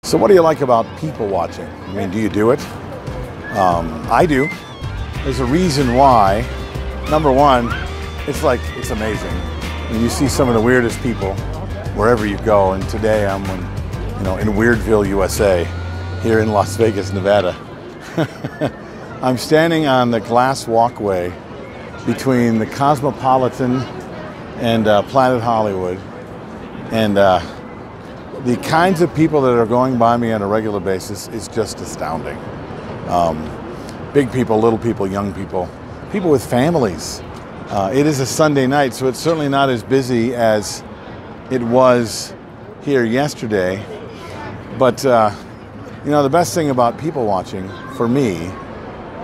So what do you like about people watching? I mean, do you do it? I do. There's a reason why. Number one, it's amazing. And you see some of the weirdest people wherever you go. And today I'm in Weirdville, USA, here in Las Vegas, Nevada. I'm standing on the glass walkway between the Cosmopolitan and Planet Hollywood. And the kinds of people that are going by me on a regular basis is just astounding. Big people, little people, young people, people with families. It is a Sunday night, so it's certainly not as busy as it was here yesterday. But the best thing about people watching for me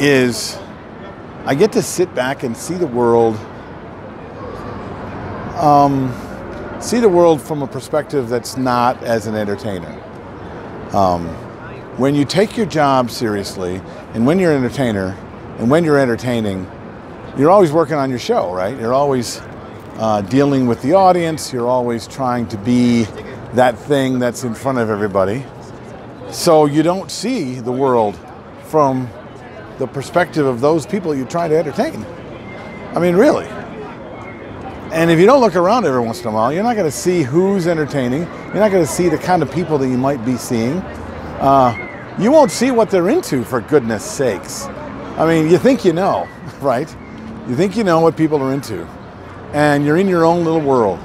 is I get to sit back and see the world. See the world from a perspective that's not as an entertainer. When you take your job seriously, and when you're an entertainer, and when you're entertaining, you're always working on your show, right? You're always dealing with the audience. You're always trying to be that thing that's in front of everybody. So you don't see the world from the perspective of those people you're trying to entertain. I mean, really. And if you don't look around every once in a while, you're not going to see who's entertaining. You're not going to see the kind of people that you might be seeing. You won't see what they're into, for goodness sakes. I mean, you think you know, right? You think you know what people are into. And you're in your own little world.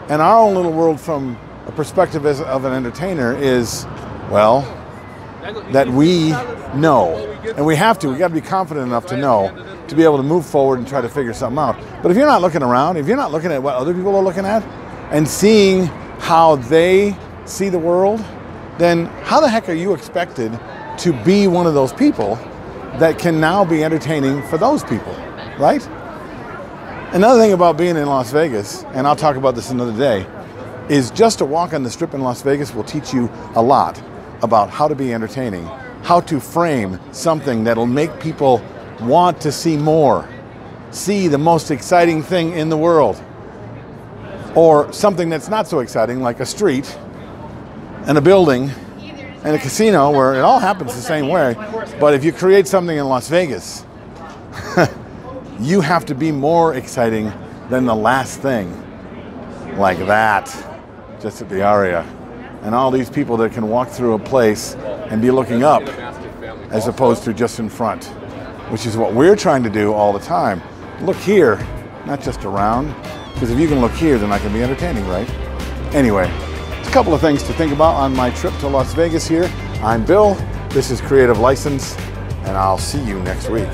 And our own little world from a perspective of an entertainer is, well, that we know. And we have to. We got to be confident enough to know, to be able to move forward and try to figure something out. But if you're not looking around, if you're not looking at what other people are looking at and seeing how they see the world, then how the heck are you expected to be one of those people that can now be entertaining for those people, right? Another thing about being in Las Vegas, and I'll talk about this another day, is just to walk on the strip in Las Vegas will teach you a lot about how to be entertaining, how to frame something that'll make people want to see more, see the most exciting thing in the world, or something that's not so exciting, like a street and a building and a casino where it all happens the same way. But if you create something in Las Vegas, you have to be more exciting than the last thing, like that, just at the Aria. And all these people that can walk through a place and be looking up as opposed to just in front, which is what we're trying to do all the time. Look here, not just around, because if you can look here, then I can be entertaining, right? Anyway, a couple of things to think about on my trip to Las Vegas here. I'm Bill, this is Creative License, and I'll see you next week.